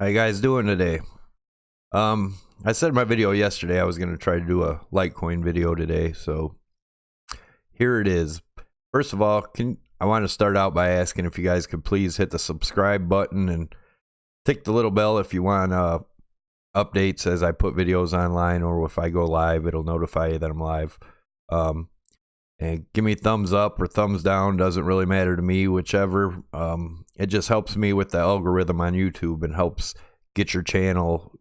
How you guys doing today? I said in my video yesterday I was going to try to do a Litecoin video today, so here it is. First of all, I want to start out by asking if you guys could please hit the subscribe button and tick the little bell if you want updates as I put videos online, or if I go live, it'll notify you that I'm live. And give me thumbs up or thumbs down, doesn't really matter to me, whichever. It just helps me with the algorithm on YouTube and helps get your channel,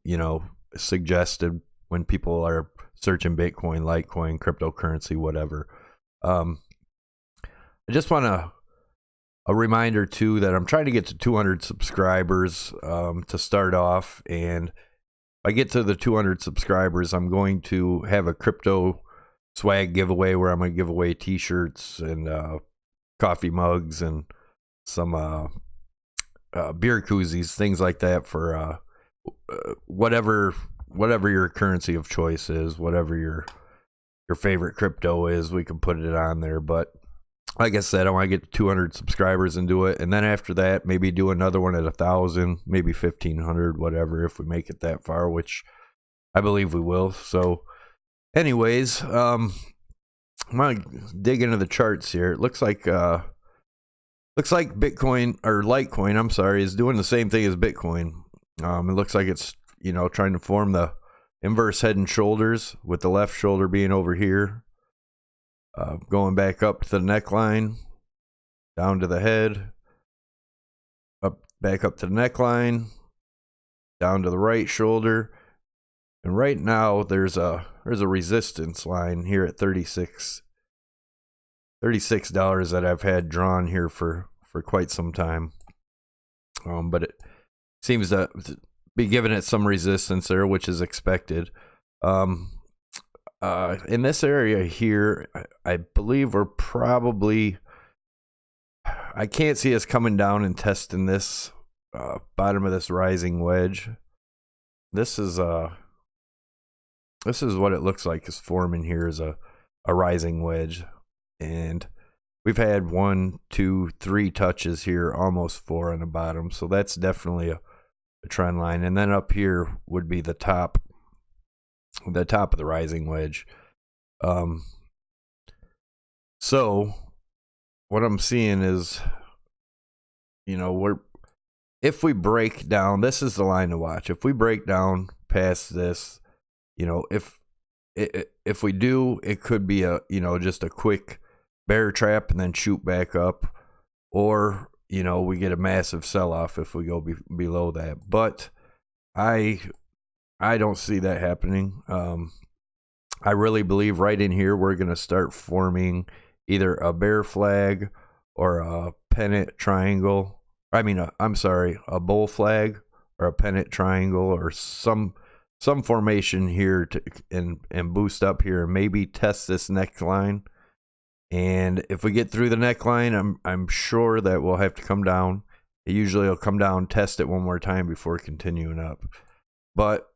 suggested when people are searching Bitcoin, Litecoin, cryptocurrency, whatever. I just want a reminder too that I'm trying to get to 200 subscribers to start off, and if I get to the 200 subscribers, I'm going to have a crypto swag giveaway where I'm going to give away t-shirts and coffee mugs and some beer koozies, things like that, for whatever your currency of choice is, whatever your favorite crypto is, we can put it on there. But like I said, I want to get to 200 subscribers and do it, and then after that maybe do another one at 1,000, maybe 1,500, whatever, if we make it that far, which I believe we will. So anyways, I'm gonna dig into the charts here. It looks like Bitcoin, or Litecoin, I'm sorry, is doing the same thing as Bitcoin. It looks like it's trying to form the inverse head and shoulders, with the left shoulder being over here, going back up to the neckline, down to the head, back up to the neckline, down to the right shoulder. And right now there's a resistance line here at $36 that I've had drawn here for quite some time. But it seems to be giving it some resistance there, which is expected. In this area here, I believe we're probably, I can't see us coming down and testing this bottom of this rising wedge. This is what it looks like is forming here, is a rising wedge, and we've had 1, 2, 3 touches here, almost 4 on the bottom, so that's definitely a trend line. And then up here would be the top of the rising wedge. So what I'm seeing is, if we break down, this is the line to watch. If we break down past this, if we do, it could be just a quick bear trap and then shoot back up, or we get a massive sell-off if we go below that. But I don't see that happening. I really believe right in here we're going to start forming either a bear flag or a pennant triangle. A bull flag or a pennant triangle, or some formation here to and boost up here and maybe test this neckline. And if we get through the neckline, I'm sure that we'll have to come down. It usually will come down, test it one more time before continuing up. But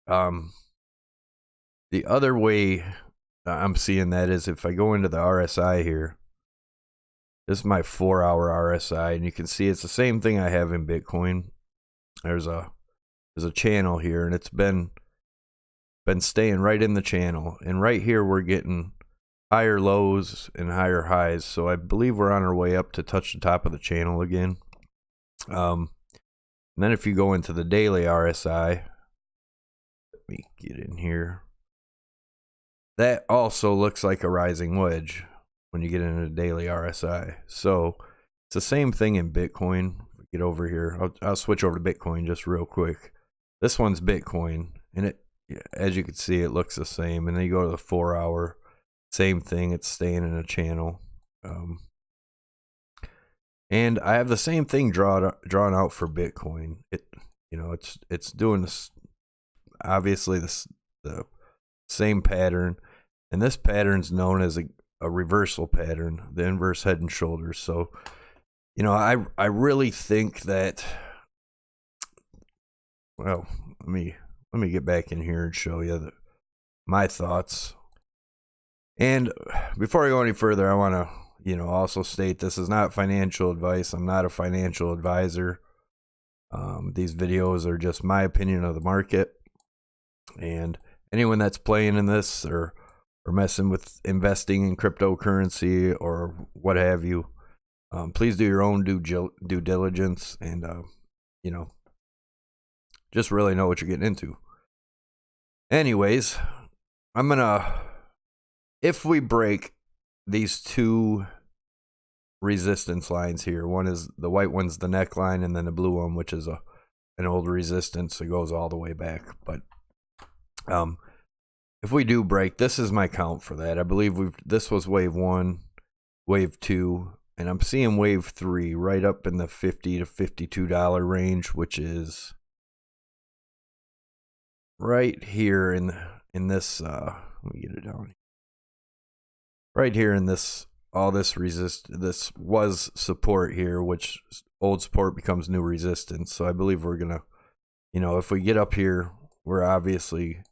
the other way I'm seeing that is if I go into the RSI here. This is my 4-hour RSI, and you can see it's the same thing I have in Bitcoin. There's a channel here, and it's been staying right in the channel, and right here we're getting higher lows and higher highs, so I believe we're on our way up to touch the top of the channel again. And then if you go into the daily RSI, let me get in here, that also looks like a rising wedge when you get into the daily RSI. So it's the same thing in Bitcoin. Get over here, I'll switch over to Bitcoin just real quick. This one's Bitcoin, and it, as you can see, it looks the same. And then you go to the 4-hour, same thing, it's staying in a channel. And I have the same thing drawn out for Bitcoin. It's doing this, obviously the same pattern, and this pattern's known as a reversal pattern, the inverse head and shoulders. So I really think that, well, let me get back in here and show you my thoughts. And before I go any further, I want to, also state this is not financial advice. I'm not a financial advisor. These videos are just my opinion of the market, and anyone that's playing in this or messing with investing in cryptocurrency or what have you, please do your own due diligence and you know, just really know what you're getting into. Anyways, I'm gonna, if we break these two resistance lines here, one is the white one's the neckline, and then the blue one, which is an old resistance that goes all the way back. But if we do break, this is my count for that. I believe this was wave 1, wave 2, and I'm seeing wave 3 right up in the $50 to $52 range, which is right here in this let me get it down. Right here in this, all this this was support here, which old support becomes new resistance. So I believe we're gonna, you know, if we get up here, we're obviously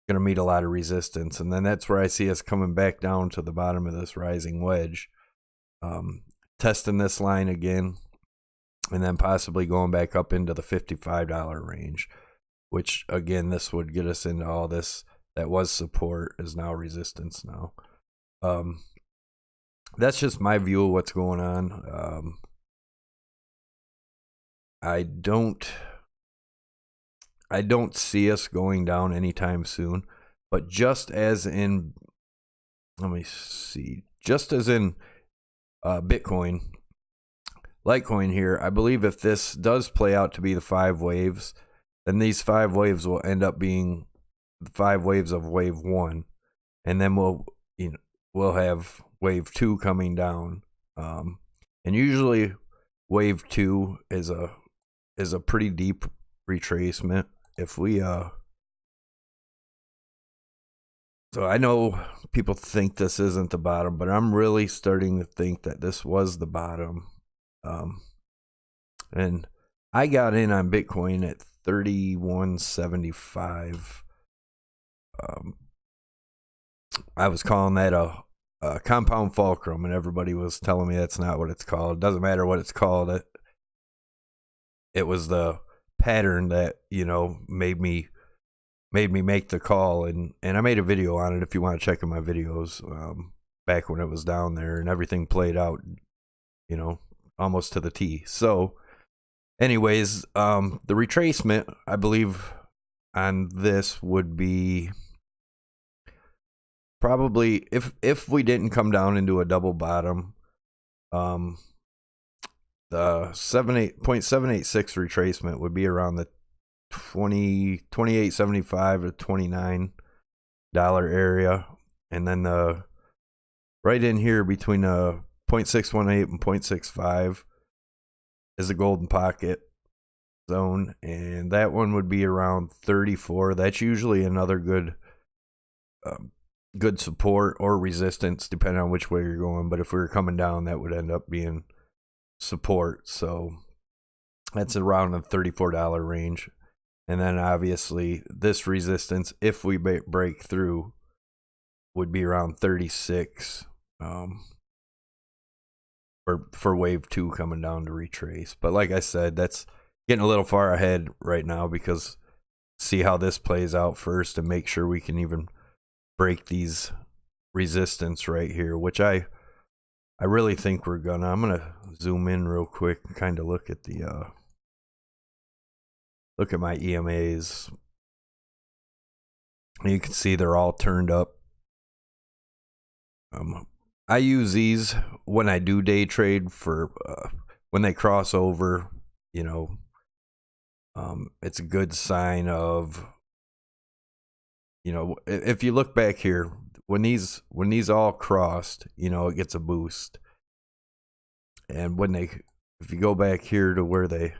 gonna meet a lot of resistance, and then that's where I see us coming back down to the bottom of this rising wedge, testing this line again, and then possibly going back up into the $55 range, which again, this would get us into all this that was support is now resistance now. That's just my view of what's going on. I don't see us going down anytime soon, but just as in, let me see, just as in Bitcoin, Litecoin here, I believe if this does play out to be the 5 waves, then these 5 waves will end up being the 5 waves of wave 1, and then we'll have wave 2 coming down, and usually wave 2 is a pretty deep retracement. If we so I know people think this isn't the bottom, but I'm really starting to think that this was the bottom. And I got in on Bitcoin at 31.75. I was calling that a compound fulcrum, and everybody was telling me that's not what it's called. It doesn't matter what it's called. It was the pattern that, you know, made me make the call, and I made a video on it if you want to check in my videos, back when it was down there, and everything played out, you know, almost to the T. So anyways, the retracement, I believe, on this would be probably, if we didn't come down into a double bottom, the 0.786 retracement would be around the $28.75 to $29 area, and then the right in here between 0.618 and 0.65 is a golden pocket zone, and that one would be around 34. That's usually another good support or resistance depending on which way you're going, but if we were coming down, that would end up being support. So that's around the $34 range. And then obviously this resistance, if we break through, would be around 36 for wave 2 coming down to retrace. But like I said, that's getting a little far ahead right now, because see how this plays out first and make sure we can even break these resistance right here, which I really think we're gonna. I'm gonna zoom in real quick and kind of look at the look at my EMAs. You can see they're all turned up. I use these when I do day trade for when they cross over, you know. It's a good sign of, you know, if you look back here, when these all crossed, you know, it gets a boost. And when if you go back here to where they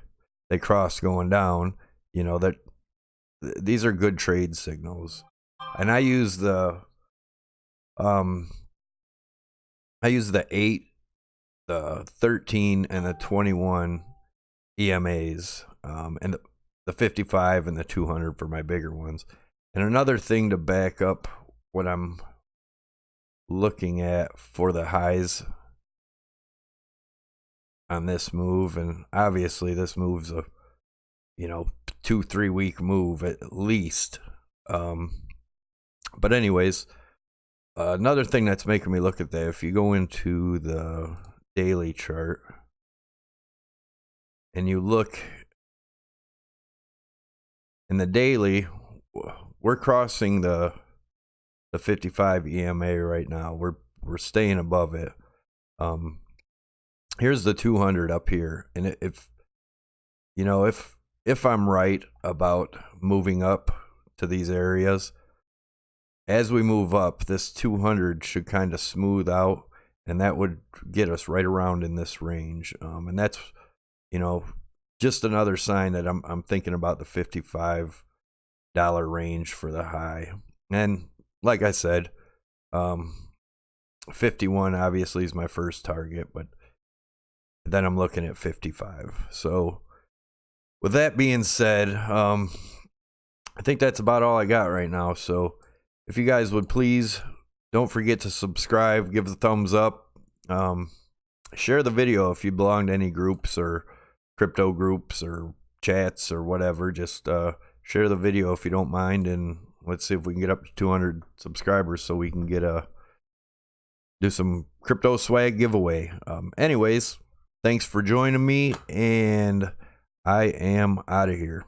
cross going down, you know, that these are good trade signals. And I use the 8, the 13, and the 21 EMAs, and the 55 and the 200 for my bigger ones. And another thing to back up what I'm looking at for the highs on this move, and obviously this move's you know, 2-3 week move at least. But anyways, another thing that's making me look at that, if you go into the daily chart and you look in the daily, we're crossing the 55 EMA right now. We're staying above it. Here's the 200 up here, and if you know, if I'm right about moving up to these areas, as we move up, this 200 should kind of smooth out, and that would get us right around in this range. And that's, you know, just another sign that I'm thinking about the $55 range for the high. And like I said, 51 obviously is my first target, but then I'm looking at 55. So with that being said, I think that's about all I got right now. So if you guys would please don't forget to subscribe, give a thumbs up, share the video if you belong to any groups or crypto groups or chats or whatever. Just share the video if you don't mind, and let's see if we can get up to 200 subscribers so we can do some crypto swag giveaway. Anyways, thanks for joining me, and I am out of here.